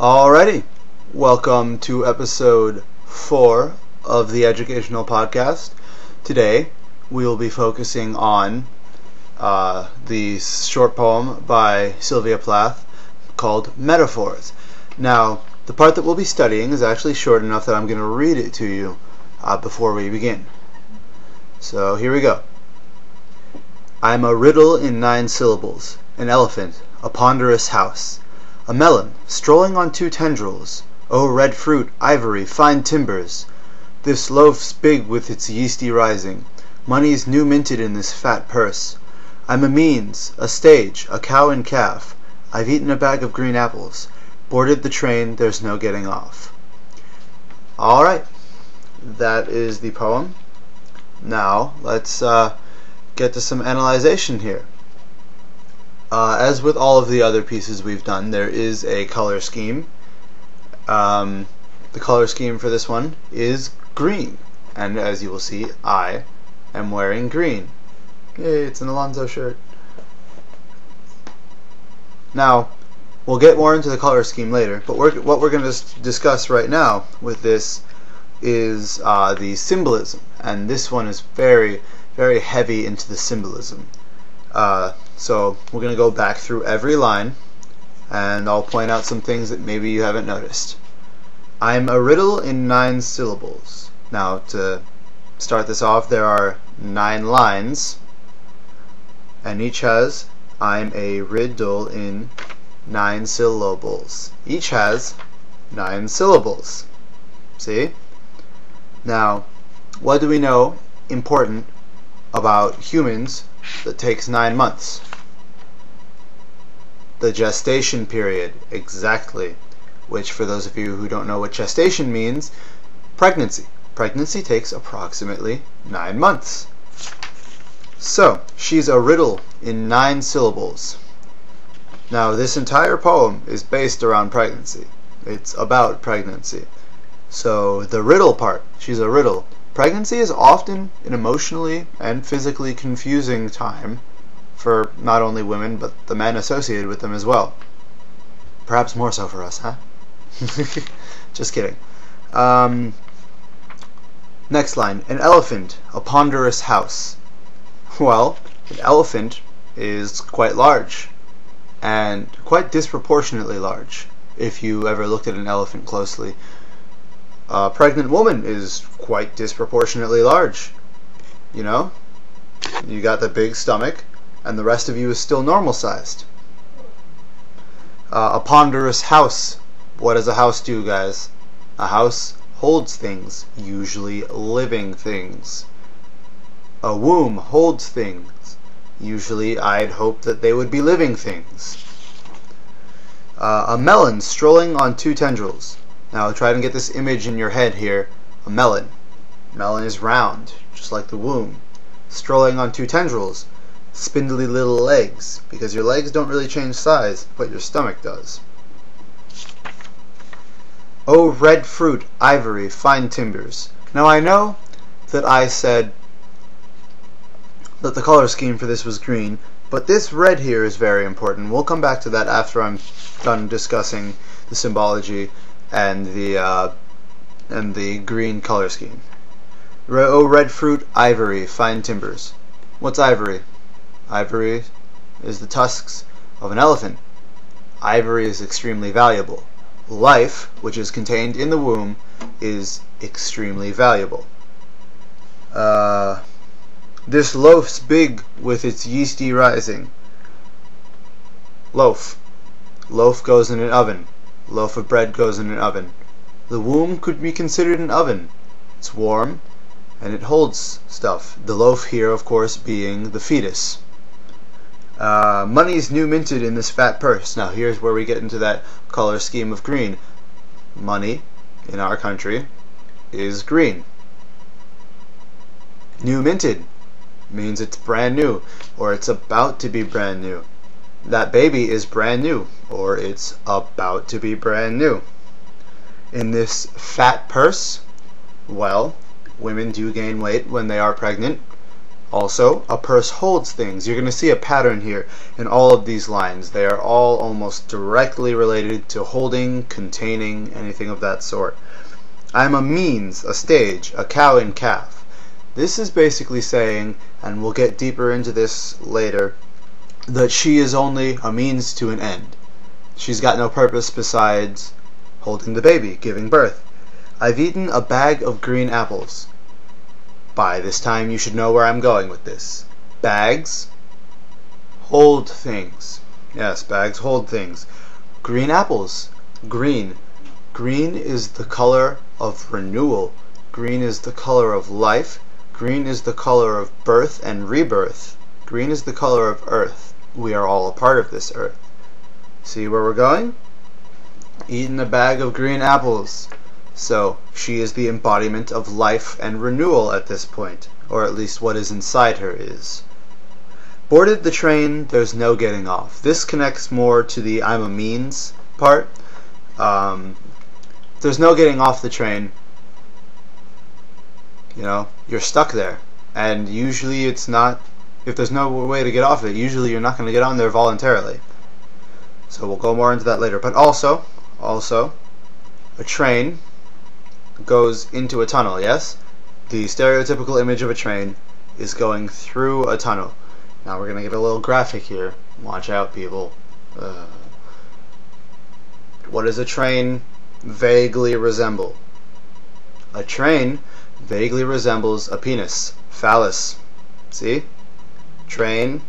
Alrighty, welcome to episode 4 of the Educational Podcast. Today we will be focusing on the short poem by Sylvia Plath called Metaphors. Now, the part that we'll be studying is actually short enough that I'm going to read it to you before we begin. So here we go. I'm a riddle in 9 syllables, an elephant, a ponderous house, a melon, strolling on 2 tendrils. Oh, red fruit, ivory, fine timbers. This loaf's big with its yeasty rising. Money's new minted in this fat purse. I'm a means, a stage, a cow and calf. I've eaten a bag of green apples. Boarded the train, there's no getting off. Alright, that is the poem. Now, let's get to some analyzation here. As with all of the other pieces we've done, there is a color scheme. The color scheme for this one is green, and as you will see, I am wearing green. Yay, it's an Alonzo shirt. Now, we'll get more into the color scheme later, but what we're going to discuss right now with this is the symbolism, and this one is very, very heavy into the symbolism. So we're going to go back through every line, and I'll point out some things that maybe you haven't noticed. I'm a riddle in 9 syllables. Now, to start this off, there are 9 lines, and each has I'm a riddle in 9 syllables. Each has 9 syllables. See? Now, what do we know important about humans that takes 9 months? The gestation period, exactly. Which, for those of you who don't know what gestation means, pregnancy. Pregnancy takes approximately 9 months. So, she's a riddle in 9 syllables. Now, this entire poem is based around pregnancy. It's about pregnancy. So, the riddle part, she's a riddle. Pregnancy is often an emotionally and physically confusing time for not only women, but the men associated with them as well. Perhaps more so for us, huh? Just kidding. Next line. An elephant, a ponderous house. Well, an elephant is quite large, and quite disproportionately large, if you ever looked at an elephant closely. A pregnant woman is quite disproportionately large. You know? You got the big stomach, and the rest of you is still normal sized. A ponderous house. What does a house do, guys? A house holds things, usually living things. A womb holds things. Usually I'd hope that they would be living things. A melon strolling on 2 tendrils. Now try to get this image in your head here. A melon. Melon is round, just like the womb. Strolling on 2 tendrils. Spindly little legs, because your legs don't really change size, but your stomach does. Oh, red fruit, ivory, fine timbers. Now I know that I said that the color scheme for this was green, but this red here is very important. We'll come back to that after I'm done discussing the symbology and the green color scheme. Oh, red fruit, ivory, fine timbers. What's ivory? Ivory is the tusks of an elephant. Ivory is extremely valuable. Life, which is contained in the womb, is extremely valuable. This loaf's big with its yeasty rising. Loaf. Loaf goes in an oven. Loaf of bread goes in an oven. The womb could be considered an oven. It's warm, and it holds stuff. The loaf here, of course, being the fetus. Money's new minted in this fat purse. Now here's where we get into that color scheme of green. Money, in our country, is green. New minted means it's brand new, or it's about to be brand new. That baby is brand new, or it's about to be brand new. In this fat purse, well, women do gain weight when they are pregnant. Also, a purse holds things. You're going to see a pattern here in all of these lines. They are all almost directly related to holding, containing, anything of that sort. I'm a means, a stage, a cow and calf. This is basically saying, and we'll get deeper into this later, that she is only a means to an end. She's got no purpose besides holding the baby, giving birth. I've eaten a bag of green apples. By this time you should know where I'm going with this. Bags hold things. Yes, bags hold things. Green apples. Green. Green is the color of renewal. Green is the color of life. Green is the color of birth and rebirth. Green is the color of earth. We are all a part of this earth. See where we're going? Eaten a bag of green apples. So, she is the embodiment of life and renewal at this point, or at least what is inside her is. Boarded the train, there's no getting off. This connects more to the I'm a means part. There's no getting off the train. You know, you're stuck there. And usually it's not, if there's no way to get off it, usually you're not going to get on there voluntarily. So we'll go more into that later. But also, a train goes into a tunnel, yes? The stereotypical image of a train is going through a tunnel. Now we're going to get a little graphic here. Watch out, people. What does a train vaguely resemble? A train vaguely resembles a penis. Phallus. See? Train.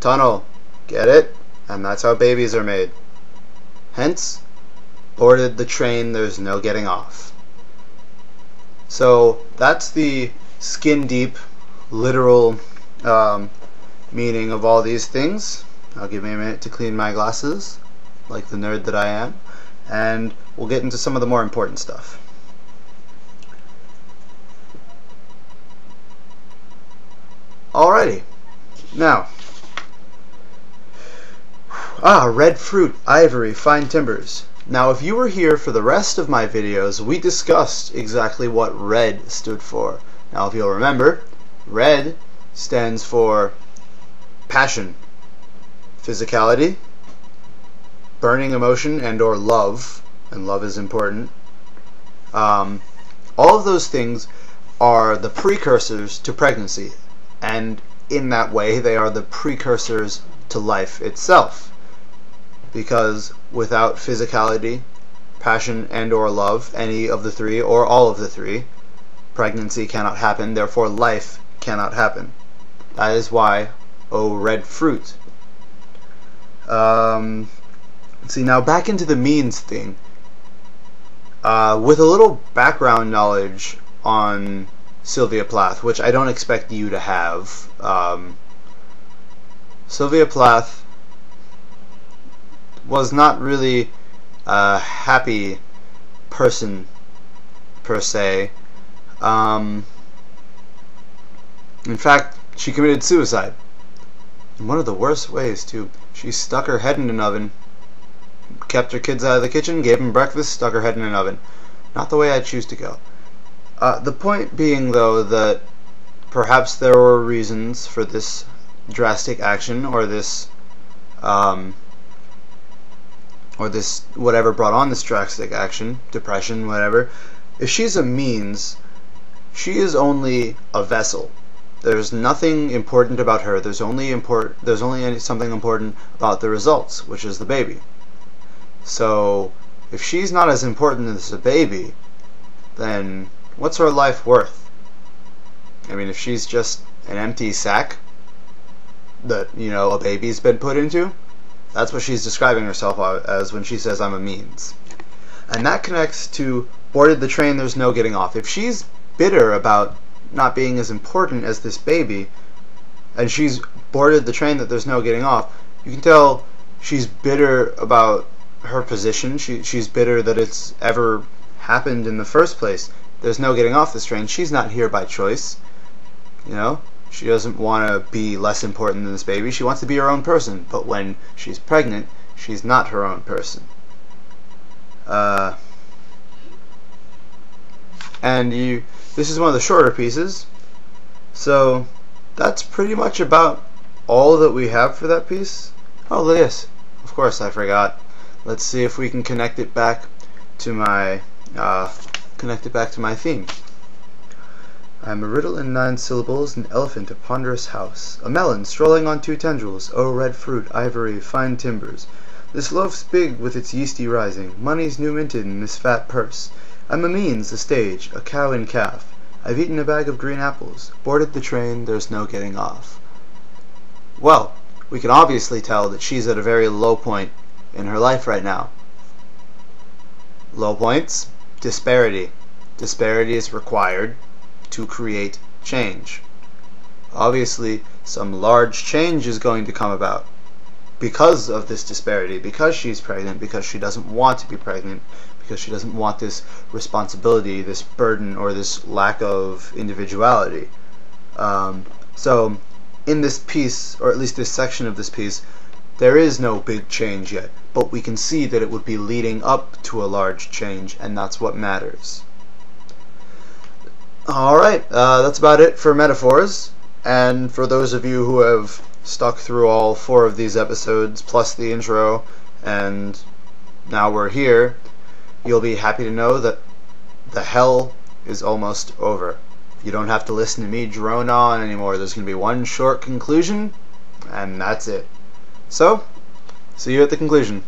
Tunnel. Get it? And that's how babies are made. Hence, boarded the train, there's no getting off. So that's the skin deep, literal meaning of all these things. I'll give me a minute to clean my glasses, like the nerd that I am, and we'll get into some of the more important stuff. Alrighty, now, red fruit, ivory, fine timbers. Now, if you were here for the rest of my videos, we discussed exactly what red stood for. Now, if you'll remember, red stands for passion, physicality, burning emotion and or love, and love is important. All of those things are the precursors to pregnancy, and in that way they are the precursors to life itself. Because without physicality, passion and or love, any of the three or all of the three, pregnancy cannot happen, therefore life cannot happen. That is why, red fruit. See, now back into the means thing. With a little background knowledge on Sylvia Plath, which I don't expect you to have. Sylvia Plath was not really a happy person per se. In fact, she committed suicide in one of the worst ways too. She stuck her head in an oven, kept her kids out of the kitchen, gave them breakfast, stuck her head in an oven. Not the way I choose to go. The point being, though, that perhaps there were reasons for this drastic action, or this whatever brought on this drastic action, depression, whatever. If she's a means, she is only a vessel. There's nothing important about her. There's only something important about the results, which is the baby. So, if she's not as important as the baby, then what's her life worth? I mean, if she's just an empty sack that, you know, a baby's been put into, that's what she's describing herself as when she says, I'm a means. And that connects to boarded the train, there's no getting off. If she's bitter about not being as important as this baby, and she's boarded the train that there's no getting off, you can tell she's bitter about her position. She's bitter that it's ever happened in the first place. There's no getting off this train. She's not here by choice. You know? She doesn't want to be less important than this baby. She wants to be her own person. But when she's pregnant, she's not her own person. And this is one of the shorter pieces, so that's pretty much about all that we have for that piece. Oh yes, of course I forgot. Let's see if we can connect it back to my theme. I am a riddle in 9 syllables, an elephant, a ponderous house, a melon strolling on 2 tendrils, oh red fruit, ivory, fine timbers. This loaf's big with its yeasty rising, money's new minted in this fat purse. I'm a means, a stage, a cow and calf. I've eaten a bag of green apples, boarded the train, there's no getting off. Well, we can obviously tell that she's at a very low point in her life right now. Low points, disparity. Disparity is required to create change. Obviously, some large change is going to come about because of this disparity, because she's pregnant, because she doesn't want to be pregnant, because she doesn't want this responsibility, this burden, or this lack of individuality. So in this piece, or at least this section of this piece, there is no big change yet, but we can see that it would be leading up to a large change, and that's what matters. Alright, that's about it for metaphors, and for those of you who have stuck through all 4 of these episodes, plus the intro, and now we're here, you'll be happy to know that the hell is almost over. You don't have to listen to me drone on anymore. There's going to be one short conclusion, and that's it. So, see you at the conclusion.